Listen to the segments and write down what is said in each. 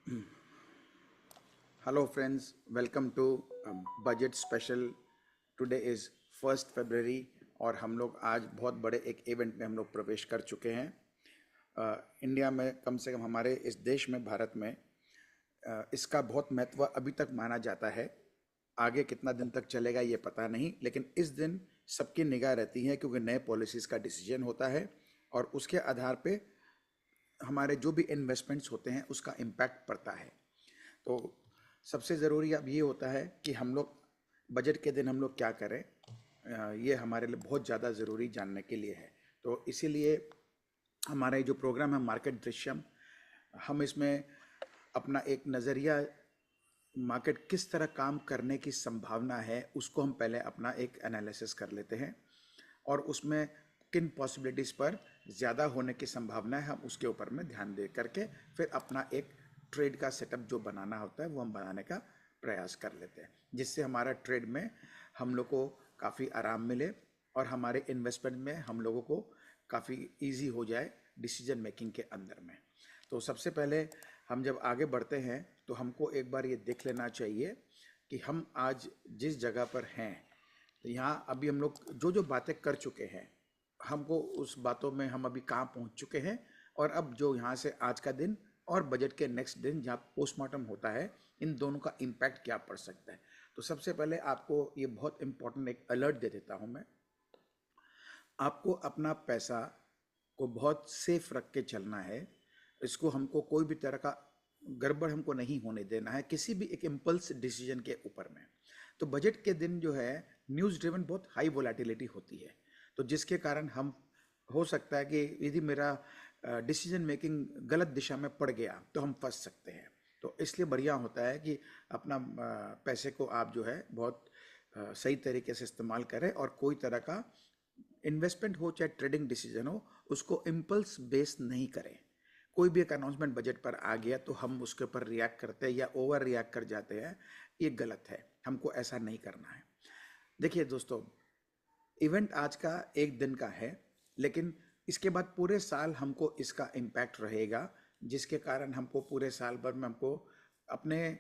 Hello friends, welcome to budget special. Today is 1 फरवरी और हम लोग आज बहुत बड़े एक इवेंट में हम लोग प्रवेश कर चुके हैं। इंडिया में कम से कम हमारे इस देश में भारत में इसका बहुत महत्व अभी तक माना जाता है। आगे कितना दिन तक चलेगा ये पता नहीं, लेकिन इस दिन सबकी निगाह रहती है क्योंकि नए पॉलिसीज़ का डिसीजन होता है और उसके आधार पे हमारे जो भी इन्वेस्टमेंट्स होते हैं उसका इम्पैक्ट पड़ता है। तो सबसे ज़रूरी अब ये होता है कि हम लोग बजट के दिन हम लोग क्या करें, ये हमारे लिए बहुत ज़्यादा ज़रूरी जानने के लिए है। तो इसीलिए हमारा ये जो प्रोग्राम है मार्केट दृश्यम, हम इसमें अपना एक नज़रिया मार्केट किस तरह काम करने की संभावना है उसको हम पहले अपना एक एनालिसिस कर लेते हैं और उसमें किन पॉसिबिलिटीज़ पर ज़्यादा होने की संभावना है हम उसके ऊपर में ध्यान दे करके फिर अपना एक ट्रेड का सेटअप जो बनाना होता है वो हम बनाने का प्रयास कर लेते हैं, जिससे हमारा ट्रेड में हम लोग को काफ़ी आराम मिले और हमारे इन्वेस्टमेंट में हम लोगों को काफ़ी इजी हो जाए डिसीजन मेकिंग के अंदर में। तो सबसे पहले हम जब आगे बढ़ते हैं तो हमको एक बार ये देख लेना चाहिए कि हम आज जिस जगह पर हैं, तो यहाँ अभी हम लोग जो जो बातें कर चुके हैं हमको उस बातों में हम अभी कहाँ पहुँच चुके हैं और अब जो यहाँ से आज का दिन और बजट के नेक्स्ट दिन जहाँ पोस्टमार्टम होता है, इन दोनों का इम्पैक्ट क्या पड़ सकता है। तो सबसे पहले आपको ये बहुत इंपॉर्टेंट एक अलर्ट दे देता हूँ मैं। आपको अपना पैसा को बहुत सेफ रख के चलना है। इसको हमको कोई भी तरह का गड़बड़ हमको नहीं होने देना है किसी भी एक इम्पल्स डिसीजन के ऊपर में। तो बजट के दिन जो है न्यूज़ ड्रिवन बहुत हाई वोलेटिलिटी होती है, तो जिसके कारण हम हो सकता है कि यदि मेरा डिसीजन मेकिंग गलत दिशा में पड़ गया तो हम फंस सकते हैं। तो इसलिए बढ़िया होता है कि अपना पैसे को आप जो है बहुत सही तरीके से इस्तेमाल करें और कोई तरह का इन्वेस्टमेंट हो चाहे ट्रेडिंग डिसीजन हो उसको इम्पल्स बेस नहीं करें। कोई भी एक अनाउंसमेंट बजट पर आ गया तो हम उसके ऊपर रिएक्ट करते हैं या ओवर रिएक्ट कर जाते हैं, ये गलत है। हमको ऐसा नहीं करना है। देखिए दोस्तों, इवेंट आज का एक दिन का है, लेकिन इसके बाद पूरे साल हमको इसका इम्पैक्ट रहेगा, जिसके कारण हमको पूरे साल भर में हमको अपने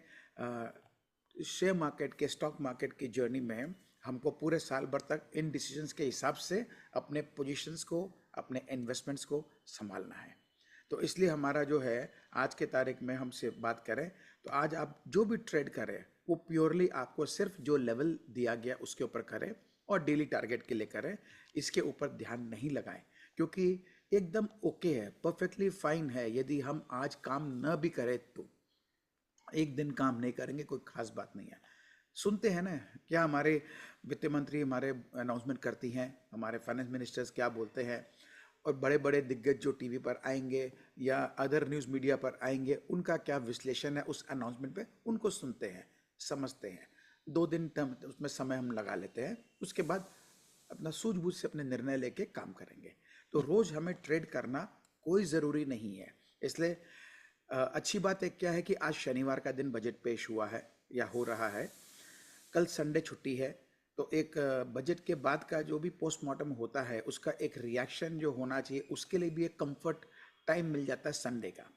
शेयर मार्केट के स्टॉक मार्केट की जर्नी में हमको पूरे साल भर तक इन डिसीजंस के हिसाब से अपने पोजीशंस को, अपने इन्वेस्टमेंट्स को संभालना है। तो इसलिए हमारा जो है आज के तारीख में हमसे बात करें तो आज आप जो भी ट्रेड करें वो प्योरली आपको सिर्फ जो लेवल दिया गया उसके ऊपर करें और डेली टारगेट के लिए करें। इसके ऊपर ध्यान नहीं लगाएं, क्योंकि एकदम ओके है, परफेक्टली फाइन है यदि हम आज काम न भी करें तो एक दिन काम नहीं करेंगे, कोई खास बात नहीं है। सुनते हैं ना क्या हमारे वित्त मंत्री हमारे अनाउंसमेंट करती हैं, हमारे फाइनेंस मिनिस्टर्स क्या बोलते हैं, और बड़े बड़े दिग्गज जो टीवी पर आएंगे या अदर न्यूज़ मीडिया पर आएंगे उनका क्या विश्लेषण है उस अनाउंसमेंट पे, उनको सुनते हैं, समझते हैं। 2 दिन उसमें समय हम लगा लेते हैं, उसके बाद अपना सूझबूझ से अपने निर्णय लेके काम करेंगे। तो रोज़ हमें ट्रेड करना कोई ज़रूरी नहीं है। इसलिए अच्छी बात एक क्या है कि आज शनिवार का दिन बजट पेश हुआ है या हो रहा है, कल संडे छुट्टी है। तो एक बजट के बाद का जो भी पोस्टमार्टम होता है उसका एक रिएक्शन जो होना चाहिए उसके लिए भी एक कंफर्ट टाइम मिल जाता है संडे का।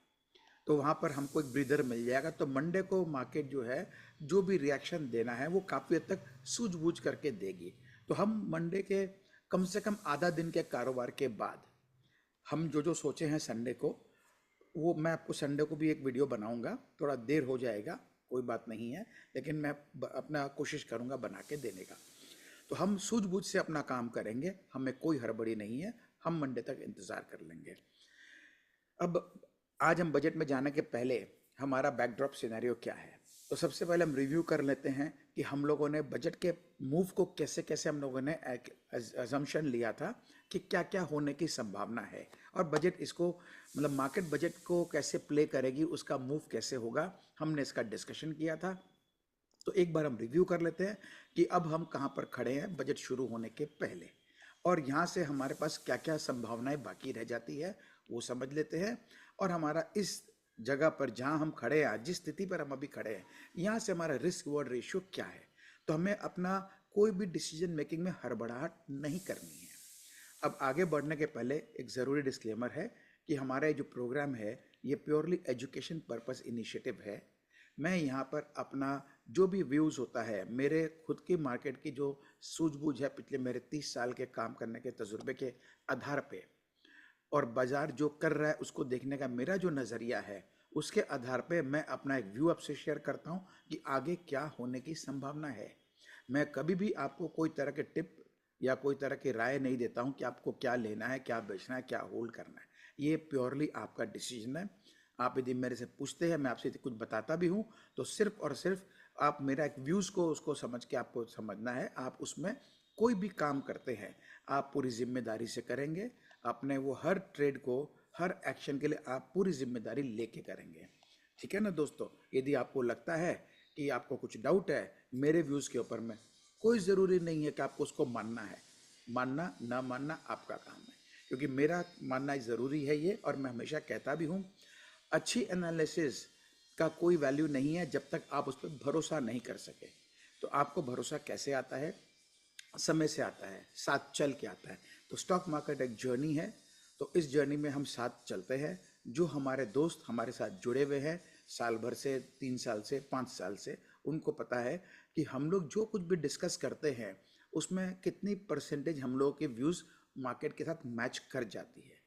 तो वहाँ पर हमको एक ब्रीदर मिल जाएगा। तो मंडे को मार्केट जो है जो भी रिएक्शन देना है वो काफ़ी हद तक सूझबूझ करके देगी। तो हम मंडे के कम से कम आधा दिन के कारोबार के बाद हम जो जो सोचे हैं संडे को, वो मैं आपको संडे को भी एक वीडियो बनाऊंगा, थोड़ा देर हो जाएगा, कोई बात नहीं है, लेकिन मैं अपना कोशिश करूंगा बना के देने का। तो हम सूझबूझ से अपना काम करेंगे, हमें कोई हड़बड़ी नहीं है, हम मंडे तक इंतज़ार कर लेंगे। अब आज हम बजट में जाने के पहले हमारा बैकड्रॉप सिनेरियो क्या है, तो सबसे पहले हम रिव्यू कर लेते हैं कि हम लोगों ने बजट के मूव को कैसे कैसे हम लोगों ने अजम्पशन लिया था कि क्या क्या होने की संभावना है और बजट इसको मतलब मार्केट बजट को कैसे प्ले करेगी, उसका मूव कैसे होगा, हमने इसका डिस्कशन किया था। तो एक बार हम रिव्यू कर लेते हैं कि अब हम कहाँ पर खड़े हैं बजट शुरू होने के पहले और यहाँ से हमारे पास क्या क्या संभावनाएं बाकी रह जाती है वो समझ लेते हैं। और हमारा इस जगह पर जहाँ हम खड़े हैं, जिस स्थिति पर हम अभी खड़े हैं, यहाँ से हमारा रिस्क रिवॉर्ड रेशियो क्या है। तो हमें अपना कोई भी डिसीजन मेकिंग में हड़बड़ाहट नहीं करनी है। अब आगे बढ़ने के पहले एक ज़रूरी डिस्क्लेमर है कि हमारा ये जो प्रोग्राम है ये प्योरली एजुकेशन पर्पस इनिशिएटिव है। मैं यहाँ पर अपना जो भी व्यूज़ होता है, मेरे खुद की मार्केट की जो सूझबूझ है पिछले मेरे 30 साल के काम करने के तजुर्बे के आधार पे, और बाजार जो कर रहा है उसको देखने का मेरा जो नज़रिया है, उसके आधार पे मैं अपना एक व्यू आपसे शेयर करता हूँ कि आगे क्या होने की संभावना है। मैं कभी भी आपको कोई तरह के टिप या कोई तरह की राय नहीं देता हूँ कि आपको क्या लेना है, क्या बेचना है, क्या होल्ड करना है। ये प्योरली आपका डिसीजन है। आप यदि मेरे से पूछते हैं, मैं आपसे कुछ बताता भी हूँ, तो सिर्फ और सिर्फ आप मेरा एक व्यूज़ को उसको समझ के आपको समझना है। आप उसमें कोई भी काम करते हैं, आप पूरी जिम्मेदारी से करेंगे। अपने वो हर ट्रेड को, हर एक्शन के लिए आप पूरी जिम्मेदारी लेके करेंगे। ठीक है ना दोस्तों? यदि आपको लगता है कि आपको कुछ डाउट है मेरे व्यूज़ के ऊपर में, कोई ज़रूरी नहीं है कि आपको उसको मानना है। मानना ना मानना आपका काम है, क्योंकि मेरा मानना ज़रूरी है ये, और मैं हमेशा कहता भी हूँ अच्छी एनालिसिस का कोई वैल्यू नहीं है जब तक आप उस पर भरोसा नहीं कर सके। तो आपको भरोसा कैसे आता है? समय से आता है, साथ चल के आता है। तो स्टॉक मार्केट एक जर्नी है, तो इस जर्नी में हम साथ चलते हैं। जो हमारे दोस्त हमारे साथ जुड़े हुए हैं साल भर से, 3 साल से, 5 साल से, उनको पता है कि हम लोग जो कुछ भी डिस्कस करते हैं उसमें कितनी परसेंटेज हम लोगों के व्यूज़ मार्केट के साथ मैच कर जाती है।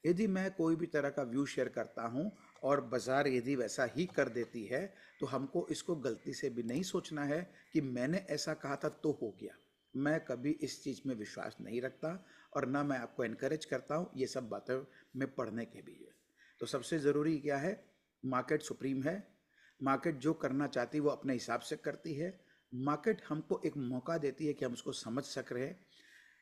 यदि मैं कोई भी तरह का व्यू शेयर करता हूं और बाजार यदि वैसा ही कर देती है, तो हमको इसको गलती से भी नहीं सोचना है कि मैंने ऐसा कहा था तो हो गया। मैं कभी इस चीज़ में विश्वास नहीं रखता, और ना मैं आपको एनकरेज करता हूँ ये सब बातें में पढ़ने के भी है। तो सबसे ज़रूरी क्या है? मार्केट सुप्रीम है। मार्केट जो करना चाहती है वो अपने हिसाब से करती है। मार्केट हमको एक मौका देती है कि हम उसको समझ सक रहे हैं।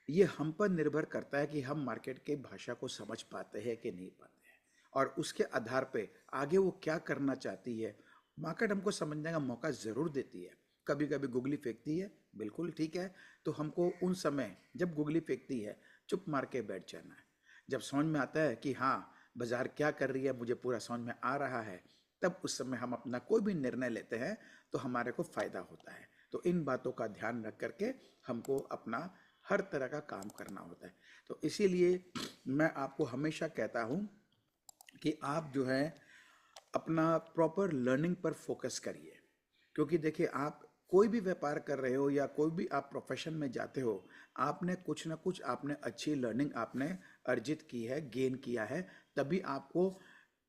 ये हम पर निर्भर करता है कि हम मार्केट के भाषा को समझ पाते हैं कि नहीं पाते हैं, और उसके आधार पे आगे वो क्या करना चाहती है। मार्केट हमको समझने का मौका ज़रूर देती है। कभी कभी गुगली फेंकती है, बिल्कुल ठीक है। तो हमको उन समय जब गुगली फेंकती है चुप मार के बैठ जाना है। जब समझ में आता है कि हाँ बाजार क्या कर रही है मुझे पूरा समझ में आ रहा है, तब उस समय हम अपना कोई भी निर्णय लेते हैं तो हमारे को फ़ायदा होता है। तो इन बातों का ध्यान रख करके हमको अपना हर तरह का काम करना होता है। तो इसीलिए मैं आपको हमेशा कहता हूँ कि आप जो है अपना प्रॉपर लर्निंग पर फोकस करिए। क्योंकि देखिए, आप कोई भी व्यापार कर रहे हो या कोई भी आप प्रोफेशन में जाते हो, आपने कुछ ना कुछ आपने अच्छी लर्निंग आपने अर्जित की है, गेन किया है, तभी आपको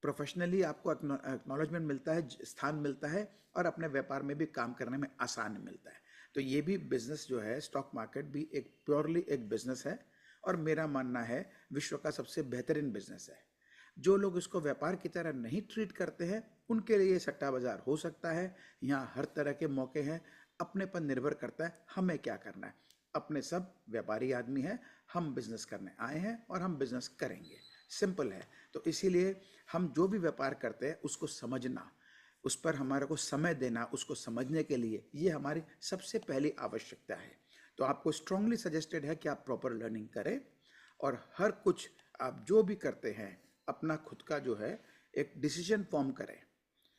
प्रोफेशनली आपको एक्नॉलेजमेंट मिलता है, स्थान मिलता है, और अपने व्यापार में भी काम करने में आसान मिलता है। तो ये भी बिजनेस जो है, स्टॉक मार्केट भी एक प्योरली एक बिजनेस है, और मेरा मानना है विश्व का सबसे बेहतरीन बिजनेस है। जो लोग इसको व्यापार की तरह नहीं ट्रीट करते हैं उनके लिए सट्टा बाजार हो सकता है। यहाँ हर तरह के मौके हैं, अपने पर निर्भर करता है हमें क्या करना है। अपने सब व्यापारी आदमी हैं, हम बिजनेस करने आए हैं और हम बिजनेस करेंगे, सिंपल है। तो इसीलिए हम जो भी व्यापार करते हैं उसको समझना, उस पर हमारे को समय देना, उसको समझने के लिए ये हमारी सबसे पहली आवश्यकता है। तो आपको स्ट्रांगली सजेस्टेड है कि आप प्रॉपर लर्निंग करें, और हर कुछ आप जो भी करते हैं अपना खुद का जो है एक डिसीजन फॉर्म करें।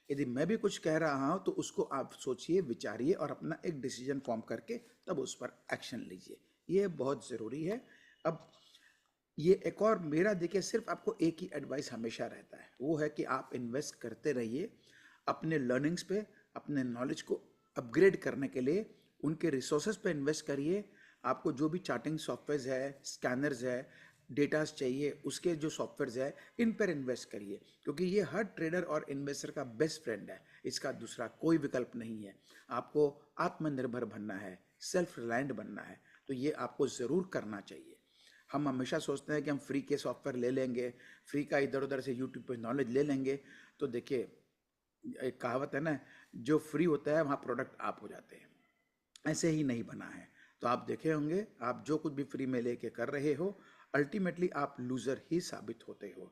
यदि मैं भी कुछ कह रहा हूं तो उसको आप सोचिए, विचारिए, और अपना एक डिसीजन फॉर्म करके तब उस पर एक्शन लीजिए। ये बहुत ज़रूरी है। अब ये एक और मेरा देखिए, सिर्फ आपको एक ही एडवाइस हमेशा रहता है, वो है कि आप इन्वेस्ट करते रहिए अपने लर्निंग्स पे, अपने नॉलेज को अपग्रेड करने के लिए उनके रिसोर्सेज पे इन्वेस्ट करिए। आपको जो भी चार्टिंग सॉफ्टवेयर है, स्कैनर्स है, डेटास चाहिए, उसके जो सॉफ्टवेयर है, इन पर इन्वेस्ट करिए, क्योंकि ये हर ट्रेडर और इन्वेस्टर का बेस्ट फ्रेंड है। इसका दूसरा कोई विकल्प नहीं है। आपको आत्मनिर्भर बनना है, सेल्फ रिलायंट बनना है, तो ये आपको ज़रूर करना चाहिए। हम हमेशा सोचते हैं कि हम फ्री के सॉफ्टवेयर ले लेंगे, फ्री का इधर उधर से यूट्यूब पे नॉलेज ले लेंगे। तो देखिए, एक कहावत है ना, जो फ्री होता है वहाँ प्रोडक्ट आप हो जाते हैं। ऐसे ही नहीं बना है। तो आप देखे होंगे, आप जो कुछ भी फ्री में लेके कर रहे हो, अल्टीमेटली आप लूज़र ही साबित होते हो।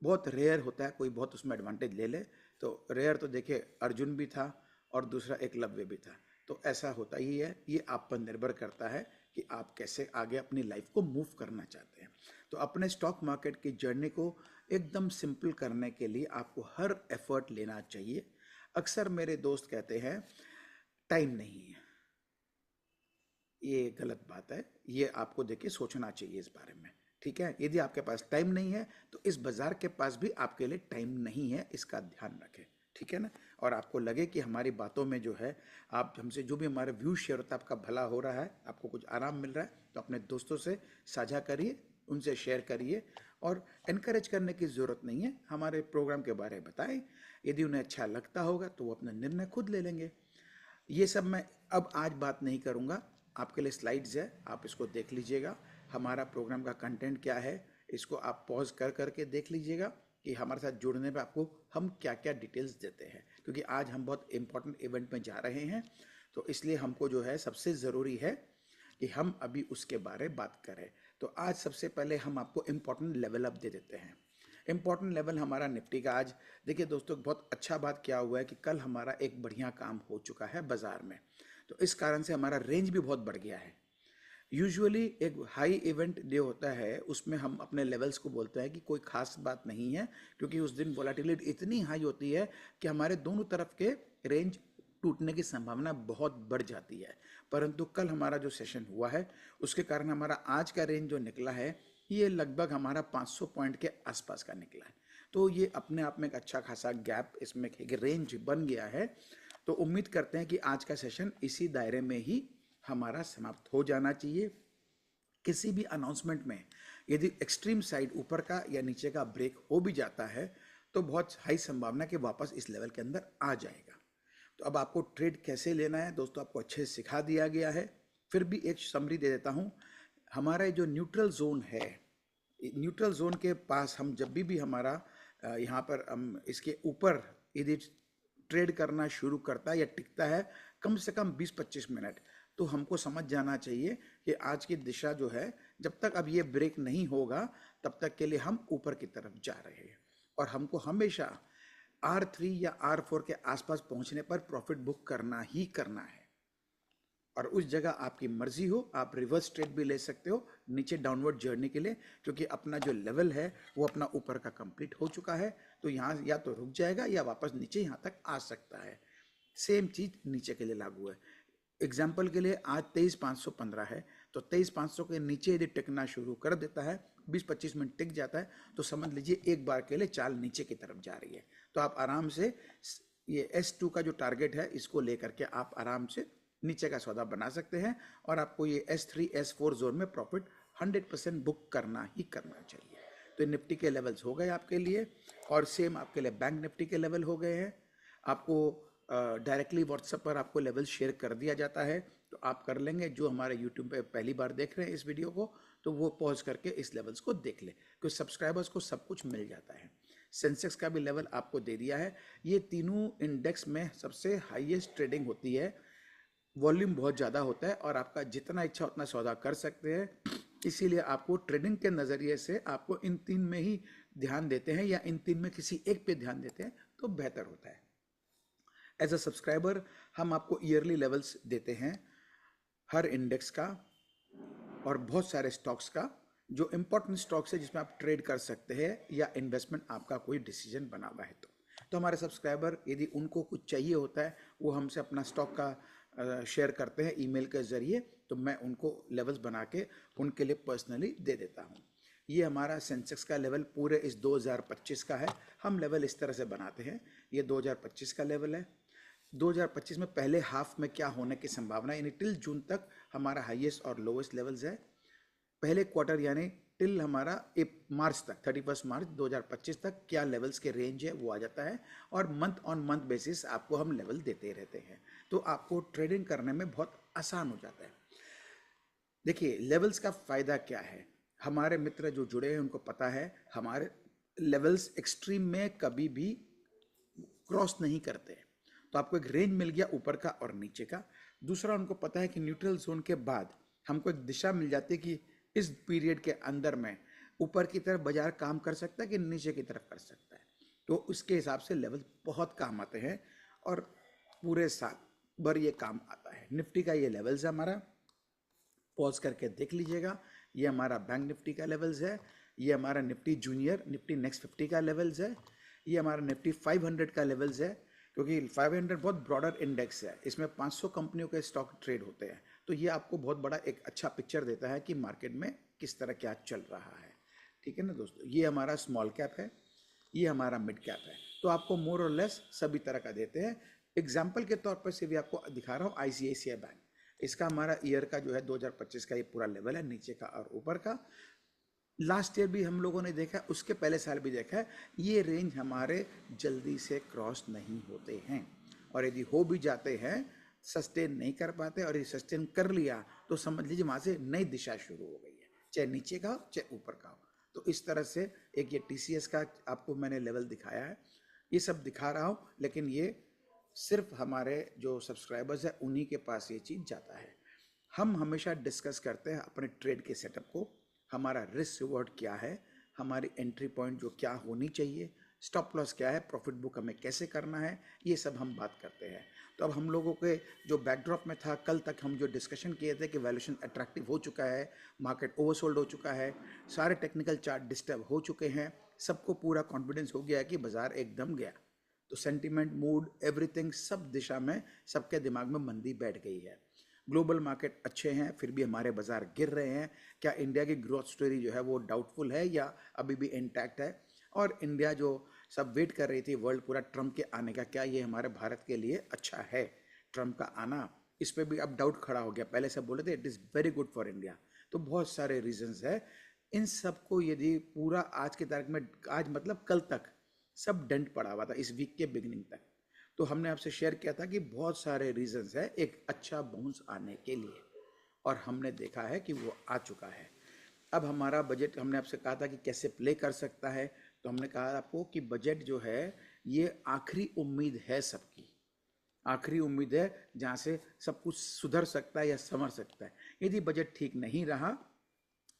बहुत रेयर होता है कोई बहुत उसमें एडवांटेज ले ले। तो रेयर तो देखिए, अर्जुन भी था और दूसरा एकलव्य भी था। तो ऐसा होता ही है। ये आप पर निर्भर करता है कि आप कैसे आगे अपनी लाइफ को मूव करना चाहते हैं। तो अपने स्टॉक मार्केट की जर्नी को एकदम सिंपल करने के लिए आपको हर एफर्ट लेना चाहिए। अक्सर मेरे दोस्त कहते हैं टाइम नहीं है, ये गलत बात है। ये आपको देखिए सोचना चाहिए इस बारे में। ठीक है। यदि आपके पास टाइम नहीं है तो इस बाजार के पास भी आपके लिए टाइम नहीं है, इसका ध्यान रखें, ठीक है ना। और आपको लगे कि हमारी बातों में जो है, आप हमसे जो भी हमारे व्यू शेयर होता है, आपका भला हो रहा है, आपको कुछ आराम मिल रहा है, तो अपने दोस्तों से साझा करिए, उनसे शेयर करिए। और इनकरेज करने की ज़रूरत नहीं है, हमारे प्रोग्राम के बारे में बताएं। यदि उन्हें अच्छा लगता होगा तो वो अपना निर्णय खुद ले लेंगे। ये सब मैं अब आज बात नहीं करूँगा, आपके लिए स्लाइड्स है, आप इसको देख लीजिएगा। हमारा प्रोग्राम का कंटेंट क्या है, इसको आप पॉज कर करके देख लीजिएगा कि हमारे साथ जुड़ने पे आपको हम क्या क्या डिटेल्स देते हैं, क्योंकि आज हम बहुत इंपॉर्टेंट इवेंट में जा रहे हैं। तो इसलिए हमको जो है सबसे ज़रूरी है कि हम अभी उसके बारे में बात करें। तो आज सबसे पहले हम आपको इम्पोर्टेंट लेवल अप दे देते हैं। इम्पोर्टेंट लेवल हमारा निफ्टी का आज देखिए दोस्तों, बहुत अच्छा बात क्या हुआ है कि कल हमारा एक बढ़िया काम हो चुका है बाजार में, तो इस कारण से हमारा रेंज भी बहुत बढ़ गया है। यूजुअली एक हाई इवेंट डे होता है, उसमें हम अपने लेवल्स को बोलते हैं कि कोई खास बात नहीं है, क्योंकि उस दिन वोलेटिलिटी इतनी हाई होती है कि हमारे दोनों तरफ के रेंज टूटने की संभावना बहुत बढ़ जाती है। परंतु कल हमारा जो सेशन हुआ है उसके कारण हमारा आज का रेंज जो निकला है ये लगभग हमारा 500 पॉइंट के आसपास का निकला है। तो ये अपने आप में एक अच्छा खासा गैप, इसमें एक रेंज बन गया है। तो उम्मीद करते हैं कि आज का सेशन इसी दायरे में ही हमारा समाप्त हो जाना चाहिए। किसी भी अनाउंसमेंट में यदि एक्सट्रीम साइड ऊपर का या नीचे का ब्रेक हो भी जाता है तो बहुत हाई संभावना कि वापस इस लेवल के अंदर आ जाएगा। तो अब आपको ट्रेड कैसे लेना है दोस्तों, आपको अच्छे से सिखा दिया गया है। फिर भी एक समरी दे देता हूँ। हमारा जो न्यूट्रल जोन है, न्यूट्रल जोन के पास हम जब भी हमारा यहाँ पर हम इसके ऊपर यदि ट्रेड करना शुरू करता है या टिकता है कम से कम 20-25 मिनट, तो हमको समझ जाना चाहिए कि आज की दिशा जो है, जब तक अब ये ब्रेक नहीं होगा तब तक के लिए हम ऊपर की तरफ जा रहे हैं। और हमको हमेशा R3 या R4 के आसपास पहुंचने पर प्रॉफिट बुक करना ही करना है। और उस जगह आपकी मर्जी हो, आप रिवर्स ट्रेड भी ले सकते हो नीचे डाउनवर्ड जर्नी के लिए, क्योंकि अपना जो लेवल है वो अपना ऊपर का कंप्लीट हो चुका है। तो यहाँ या तो रुक जाएगा या वापस नीचे यहाँ तक आ सकता है। सेम चीज़ नीचे के लिए लागू है। एग्जाम्पल के लिए आज 23,515 है, तो 23,500 के नीचे यदि टिकना शुरू कर देता है, 20-25 मिनट टिक जाता है, तो समझ लीजिए एक बार के लिए चाल नीचे की तरफ जा रही है। तो आप आराम से ये S2 का जो टारगेट है इसको लेकर के आप आराम से नीचे का सौदा बना सकते हैं। और आपको ये S3 S4 जोन में प्रॉफिट 100% बुक करना ही करना चाहिए। तो निफ्टी के लेवल्स हो गए आपके लिए, और सेम आपके लिए बैंक निफ्टी के लेवल हो गए हैं। आपको डायरेक्टली व्हाट्सएप पर आपको लेवल शेयर कर दिया जाता है, तो आप कर लेंगे। जो हमारे यूट्यूब पे पहली बार देख रहे हैं इस वीडियो को, तो वो पॉज करके इस लेवल्स को देख ले, क्योंकि सब्सक्राइबर्स को सब कुछ मिल जाता है। सेंसेक्स का भी लेवल आपको दे दिया है। ये तीनों इंडेक्स में सबसे हाईएस्ट ट्रेडिंग होती है, वॉल्यूम बहुत ज़्यादा होता है और आपका जितना इच्छा उतना सौदा कर सकते हैं। इसीलिए आपको ट्रेडिंग के नज़रिए से आपको इन तीन में ही ध्यान देते हैं या इन तीन में किसी एक पे ध्यान देते हैं तो बेहतर होता है। एज अ सब्सक्राइबर हम आपको ईयरली लेवल्स देते हैं हर इंडेक्स का और बहुत सारे स्टॉक्स का, जो इंपॉर्टेंट स्टॉक्स है जिसमें आप ट्रेड कर सकते हैं या इन्वेस्टमेंट आपका कोई डिसीजन बना हुआ है। तो हमारे सब्सक्राइबर यदि उनको कुछ चाहिए होता है वो हमसे अपना स्टॉक का शेयर करते हैं ईमेल के ज़रिए, तो मैं उनको लेवल्स बना के उनके लिए पर्सनली दे देता हूँ। ये हमारा सेंसेक्स का लेवल पूरे इस 2025 का है। हम लेवल इस तरह से बनाते हैं, ये 2025 का लेवल है। 2025 में पहले हाफ में क्या होने की संभावना है, यानी टिल जून तक हमारा हाईएस्ट और लोवेस्ट लेवल्स है। पहले क्वार्टर यानी टिल हमारा मार्च तक 31 मार्च 2025 तक क्या लेवल्स के रेंज है वो आ जाता है, और मंथ ऑन मंथ बेसिस आपको हम लेवल देते रहते हैं। तो आपको ट्रेडिंग करने में बहुत आसान हो जाता है। देखिए लेवल्स का फ़ायदा क्या है, हमारे मित्र जो जुड़े हैं उनको पता है हमारे लेवल्स एक्सट्रीम में कभी भी क्रॉस नहीं करते। तो आपको एक रेंज मिल गया ऊपर का और नीचे का। दूसरा, उनको पता है कि न्यूट्रल जोन के बाद हमको एक दिशा मिल जाती है कि इस पीरियड के अंदर में ऊपर की तरफ बाजार काम कर सकता है कि नीचे की तरफ कर सकता है। तो उसके हिसाब से लेवल बहुत काम आते हैं और पूरे साल भर ये काम आता है। निफ्टी का ये लेवल्स है हमारा, पॉज करके देख लीजिएगा। ये हमारा बैंक निफ्टी का लेवल्स है, ये हमारा निफ्टी जूनियर निफ्टी नेक्स्ट 50 का लेवल्स है, ये हमारा निफ्टी 500 का लेवल्स है, क्योंकि 500 बहुत ब्रॉडर इंडेक्स है, इसमें 500 कंपनियों के स्टॉक ट्रेड होते हैं। तो ये आपको बहुत बड़ा एक अच्छा पिक्चर देता है कि मार्केट में किस तरह क्या चल रहा है। ठीक है ना दोस्तों, ये हमारा स्मॉल कैप है, ये हमारा मिड कैप है। तो आपको मोर और लेस सभी तरह का देते हैं। एग्जाम्पल के तौर पर से भी आपको दिखा रहा हूँ आईसीआईसीआई बैंक, इसका हमारा ईयर का जो है 2025 का ये पूरा लेवल है, नीचे का और ऊपर का। लास्ट ईयर भी हम लोगों ने देखा, उसके पहले साल भी देखा है, ये रेंज हमारे जल्दी से क्रॉस नहीं होते हैं, और यदि हो भी जाते हैं सस्टेन नहीं कर पाते, और ये सस्टेन कर लिया तो समझ लीजिए वहाँ से नई दिशा शुरू हो गई है, चाहे नीचे का हो चाहे ऊपर का हो। तो इस तरह से एक ये टीसीएस का आपको मैंने लेवल दिखाया है, ये सब दिखा रहा हूँ, लेकिन ये सिर्फ हमारे जो सब्सक्राइबर्स हैं उन्हीं के पास ये चीज़ जाता है। हम हमेशा डिस्कस करते हैं अपने ट्रेड के सेटअप को, हमारा रिस्क रिवॉर्ड क्या है, हमारी एंट्री पॉइंट जो क्या होनी चाहिए, स्टॉप लॉस क्या है, प्रॉफिट बुक हमें कैसे करना है, ये सब हम बात करते हैं। तो अब हम लोगों के जो बैकड्रॉप में था, कल तक हम जो डिस्कशन किए थे कि वैल्यूएशन अट्रैक्टिव हो चुका है, मार्केट ओवरसोल्ड हो चुका है, सारे टेक्निकल चार्ट डिस्टर्ब हो चुके हैं, सबको पूरा कॉन्फिडेंस हो गया है कि बाजार एकदम गया। तो सेंटीमेंट, मूड, एवरीथिंग, सब दिशा में सबके दिमाग में मंदी बैठ गई है। ग्लोबल मार्केट अच्छे हैं, फिर भी हमारे बाजार गिर रहे हैं। क्या इंडिया की ग्रोथ स्टोरी जो है वो डाउटफुल है या अभी भी इंटैक्ट है? और इंडिया जो सब वेट कर रही थी वर्ल्ड पूरा ट्रम्प के आने का, क्या ये हमारे भारत के लिए अच्छा है ट्रम्प का आना? इस पर भी अब डाउट खड़ा हो गया। पहले से बोले थे it is very good for India, तो बहुत सारे रीजंस है। इन सबको यदि पूरा आज की तारीख में, आज मतलब कल तक सब डेंट पड़ा हुआ था, इस वीक के बिगिनिंग तक। तो हमने आपसे शेयर किया था कि बहुत सारे रीजंस है एक अच्छा बाउंस आने के लिए, और हमने देखा है कि वो आ चुका है। अब हमारा बजट, हमने आपसे कहा था कि कैसे प्ले कर सकता है, तो हमने कहा आपको कि बजट जो है ये आखिरी उम्मीद है सबकी, आखिरी उम्मीद है जहाँ से सब कुछ सुधर सकता है या संवर सकता है। यदि बजट ठीक नहीं रहा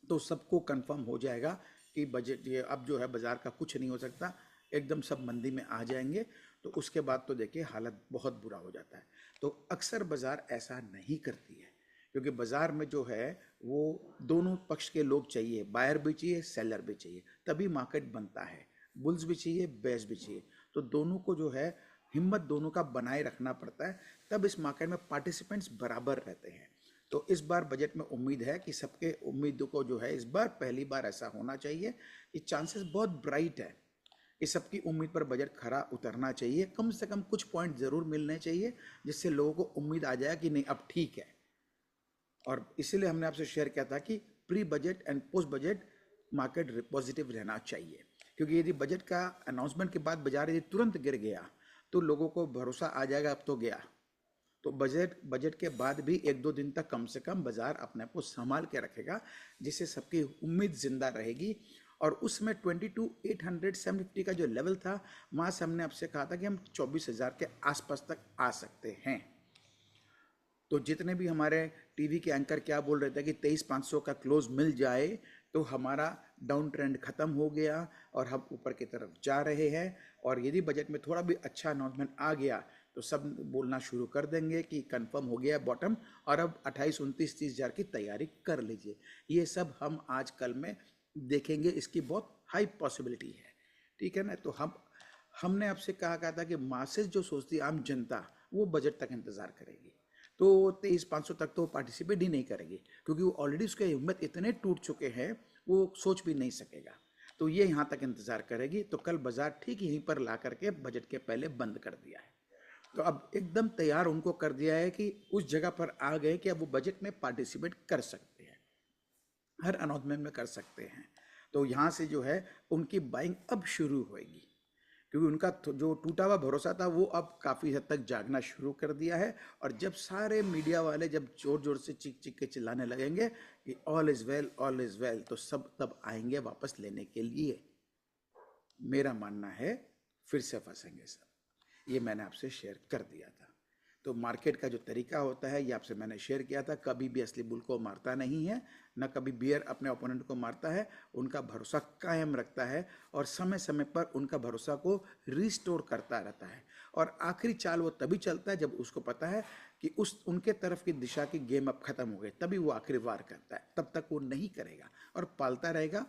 तो सबको कंफर्म हो जाएगा कि बजट ये अब जो है बाजार का कुछ नहीं हो सकता, एकदम सब मंदी में आ जाएंगे। तो उसके बाद तो देखिए हालत बहुत बुरा हो जाता है। तो अक्सर बाजार ऐसा नहीं करती है, क्योंकि बाजार में जो है वो दोनों पक्ष के लोग चाहिए, बायर भी चाहिए सेलर भी चाहिए, तभी मार्केट बनता है। बुल्स भी चाहिए बेयर्स भी चाहिए, तो दोनों को जो है हिम्मत दोनों का बनाए रखना पड़ता है, तब इस मार्केट में पार्टिसिपेंट्स बराबर रहते हैं। तो इस बार बजट में उम्मीद है कि सबके उम्मीदों को जो है इस बार पहली बार ऐसा होना चाहिए कि चांसेस बहुत ब्राइट है, इस सबकी उम्मीद पर बजट खरा उतरना चाहिए। कम से कम कुछ पॉइंट ज़रूर मिलने चाहिए जिससे लोगों को उम्मीद आ जाए कि नहीं अब ठीक है। और इसीलिए हमने आपसे शेयर किया था कि pre budget and post budget market positive रहना चाहिए, क्योंकि यदि बजट का अनाउंसमेंट के बाद बाजार यदि तुरंत गिर गया तो लोगों को भरोसा आ जाएगा अब तो गया। तो बजट के बाद भी एक दो दिन तक कम से कम बाजार अपने आप को संभाल के रखेगा, जिससे सबकी उम्मीद जिंदा रहेगी। और उसमें 22,800-750 का जो लेवल था, वहाँ से हमने आपसे कहा था कि हम 24,000 के आसपास तक आ सकते हैं। तो जितने भी हमारे टीवी के एंकर क्या बोल रहे थे कि 23,500 का क्लोज मिल जाए तो हमारा डाउन ट्रेंड खत्म हो गया और हम ऊपर की तरफ जा रहे हैं। और यदि बजट में थोड़ा भी अच्छा अनाउंसमेंट आ गया तो सब बोलना शुरू कर देंगे कि कंफर्म हो गया बॉटम, और अब 28, 29, 30,000 की तैयारी कर लीजिए। ये सब हम आज कल में देखेंगे, इसकी बहुत हाई पॉसिबिलिटी है, ठीक है ना। तो हमने आपसे कहा था कि मासेस जो सोचती है, आम जनता, वो बजट तक इंतज़ार करेगी, तो 23,500 तक तो पार्टिसिपेट ही नहीं करेगी, क्योंकि वो ऑलरेडी उसके हिम्मत इतने टूट चुके हैं वो सोच भी नहीं सकेगा। तो ये यहाँ तक इंतज़ार करेगी। तो कल बाजार ठीक यहीं पर ला करके बजट के पहले बंद कर दिया है। तो अब एकदम तैयार उनको कर दिया है कि उस जगह पर आ गए कि अब वो बजट में पार्टिसिपेट कर सकते हैं, हर अनाउंसमेंट में कर सकते हैं। तो यहाँ से जो है उनकी बाइंग अब शुरू होएगी, क्योंकि उनका जो टूटा हुआ भरोसा था वो अब काफ़ी हद तक जागना शुरू कर दिया है। और जब सारे मीडिया वाले जब जोर जोर से चीख चीख के चिल्लाने लगेंगे कि all is well all is well, तो सब तब आएंगे वापस लेने के लिए। मेरा मानना है फिर से फंसेंगे सब, ये मैंने आपसे शेयर कर दिया था। तो मार्केट का जो तरीका होता है ये आपसे मैंने शेयर किया था, कभी भी असली बुल को मारता नहीं है, न कभी बियर अपने ओपोनेंट को मारता है, उनका भरोसा कायम रखता है और समय समय पर उनका भरोसा को रिस्टोर करता रहता है। और आखिरी चाल वो तभी चलता है जब उसको पता है कि उस उनके तरफ की दिशा की गेम अब खत्म हो गई, तभी वो आखिरी वार करता है। तब तक वो नहीं करेगा और पालता रहेगा,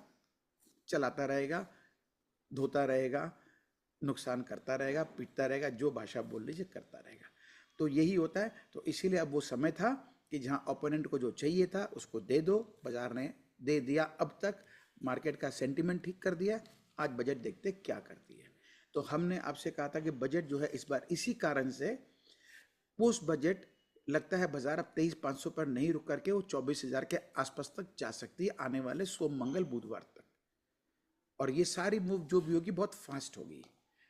चलाता रहेगा, धोता रहेगा, नुकसान करता रहेगा, पीटता रहेगा, जो भाषा बोल लीजिए करता रहेगा। तो यही होता है। तो इसीलिए अब वो समय था कि जहां ओपोनेंट को जो चाहिए था उसको दे दो, बाजार ने दे दिया अब तक। मार्केट का सेंटिमेंट ठीक कर दिया, आज बजट देखते क्या करती है। तो हमने आपसे कहा था कि बजट जो है इस बार इसी कारण से पोस्ट बजट लगता है बाजार अब 23,500 पर नहीं रुक करके वो 24,000 के आसपास तक जा सकती है आने वाले सोम मंगल बुधवार तक। और ये सारी मूव जो भी होगी बहुत फास्ट होगी,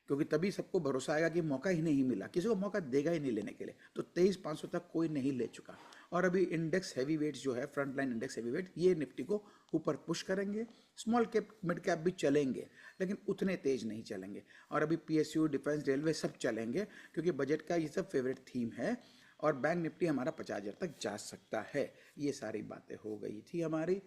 क्योंकि तभी सबको भरोसा आएगा कि मौका ही नहीं मिला, किसी को मौका देगा ही नहीं लेने के लिए। तो 23,500 तक कोई नहीं ले चुका। और अभी इंडेक्स हैवी वेट्स जो है, front line index heavy weight, ये निफ्टी को ऊपर पुश करेंगे। स्मॉल कैप मिड कैप भी चलेंगे, लेकिन उतने तेज नहीं चलेंगे। और अभी पीएसयू, डिफेंस, रेलवे सब चलेंगे, क्योंकि बजट का ये सब फेवरेट थीम है। और बैंक निफ्टी हमारा 50,000 तक जा सकता है। ये सारी बातें हो गई थी हमारी।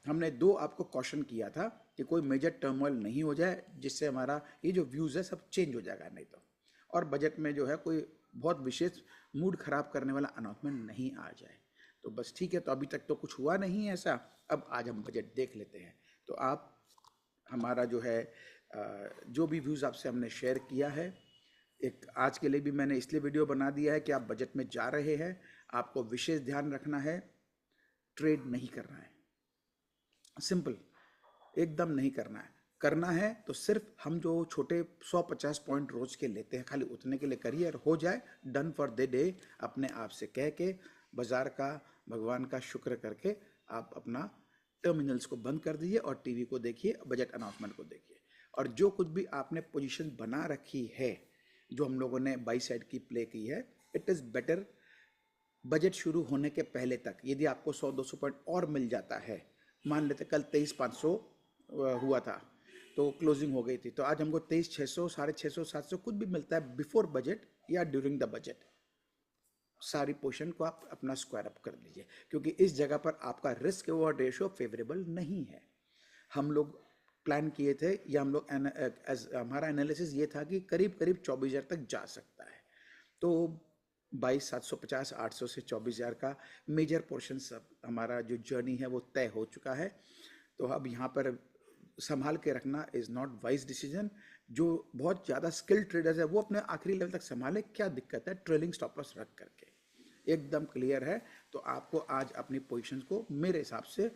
हमने दो आपको कॉशन किया था कि कोई मेजर टर्मोइल नहीं हो जाए, जिससे हमारा ये जो व्यूज़ है सब चेंज हो जाएगा नहीं तो। और बजट में जो है कोई बहुत विशेष मूड खराब करने वाला अनाउंसमेंट नहीं आ जाए। तो बस ठीक है। तो अभी तक तो कुछ हुआ नहीं ऐसा। अब आज हम बजट देख लेते हैं। तो आप हमारा जो है जो भी व्यूज़ आपसे हमने शेयर किया है, एक आज के लिए भी मैंने इसलिए वीडियो बना दिया है कि आप बजट में जा रहे हैं, आपको विशेष ध्यान रखना है, ट्रेड नहीं करना है। सिंपल, एकदम नहीं करना है। करना है तो सिर्फ हम जो छोटे 150 पॉइंट रोज के लेते हैं, खाली उतने के लिए करिए और हो जाए, डन फॉर द डे। अपने आप से कह के, बाजार का, भगवान का शुक्र करके आप अपना टर्मिनल्स को बंद कर दीजिए और टीवी को देखिए, बजट अनाउंसमेंट को देखिए। और जो कुछ भी आपने पोजीशन बना रखी है, जो हम लोगों ने बाई साइड की प्ले की है, इट इज़ बेटर बजट शुरू होने के पहले तक यदि आपको 100-200 पॉइंट और मिल जाता है। मान लेते कल 23,500 हुआ था तो क्लोजिंग हो गई थी, तो आज हमको 23,600, 650, 700 कुछ भी मिलता है बिफोर बजट या ड्यूरिंग द बजट, सारी पोर्शन को आप अपना स्क्वायर अप कर लीजिए, क्योंकि इस जगह पर आपका रिस्क रिवॉर्ड रेशियो फेवरेबल नहीं है। हम लोग प्लान किए थे, या हम लोग हमारा एनालिसिस ये था कि करीब करीब 24,000 तक जा सकता है। तो 22,750, 800 से 24,000 का मेजर पोर्शन सब हमारा जो जर्नी है वो तय हो चुका है। तो अब यहाँ पर संभाल के रखना इज़ नॉट वाइज डिसीजन। जो बहुत ज़्यादा स्किल्ड ट्रेडर्स है वो अपने आखिरी लेवल तक संभाले, क्या दिक्कत है, ट्रेलिंग स्टॉप लॉस रख करके एकदम क्लियर है। तो आपको आज अपनी पोजीशंस को मेरे हिसाब से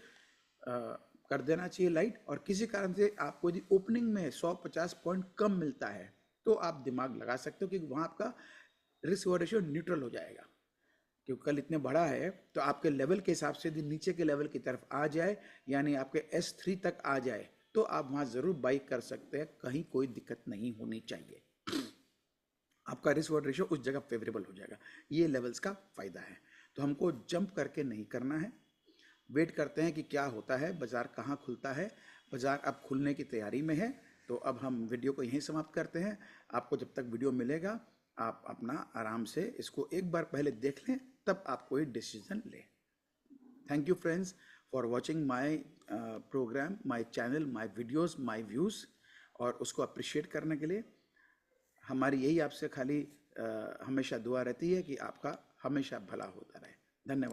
कर देना चाहिए लाइट। और किसी कारण से आपको यदि ओपनिंग में 150 पॉइंट कम मिलता है तो आप दिमाग लगा सकते हो कि वहाँ आपका रिस्क रेशियो न्यूट्रल हो जाएगा, क्योंकि कल इतने बड़ा है। तो आपके लेवल के हिसाब से यदि नीचे के लेवल की तरफ आ जाए, यानी आपके S3 तक आ जाए, तो आप वहाँ ज़रूर बाई कर सकते हैं, कहीं कोई दिक्कत नहीं होनी चाहिए। आपका रिस्क रिवॉर्ड रेशियो उस जगह फेवरेबल हो जाएगा। ये लेवल्स का फ़ायदा है। तो हमको जंप करके नहीं करना है, वेट करते हैं कि क्या होता है, बाज़ार कहाँ खुलता है। बाज़ार अब खुलने की तैयारी में है। तो अब हम वीडियो को यहीं समाप्त करते हैं। आपको जब तक वीडियो मिलेगा आप अपना आराम से इसको एक बार पहले देख लें, तब आप कोई डिसीजन लें। Thank you friends for watching my programme, my channel, my videos, my views. और उसको अप्रिशिएट करने के लिए हमारी यही आपसे खाली हमेशा दुआ रहती है कि आपका हमेशा भला होता रहे। धन्यवाद।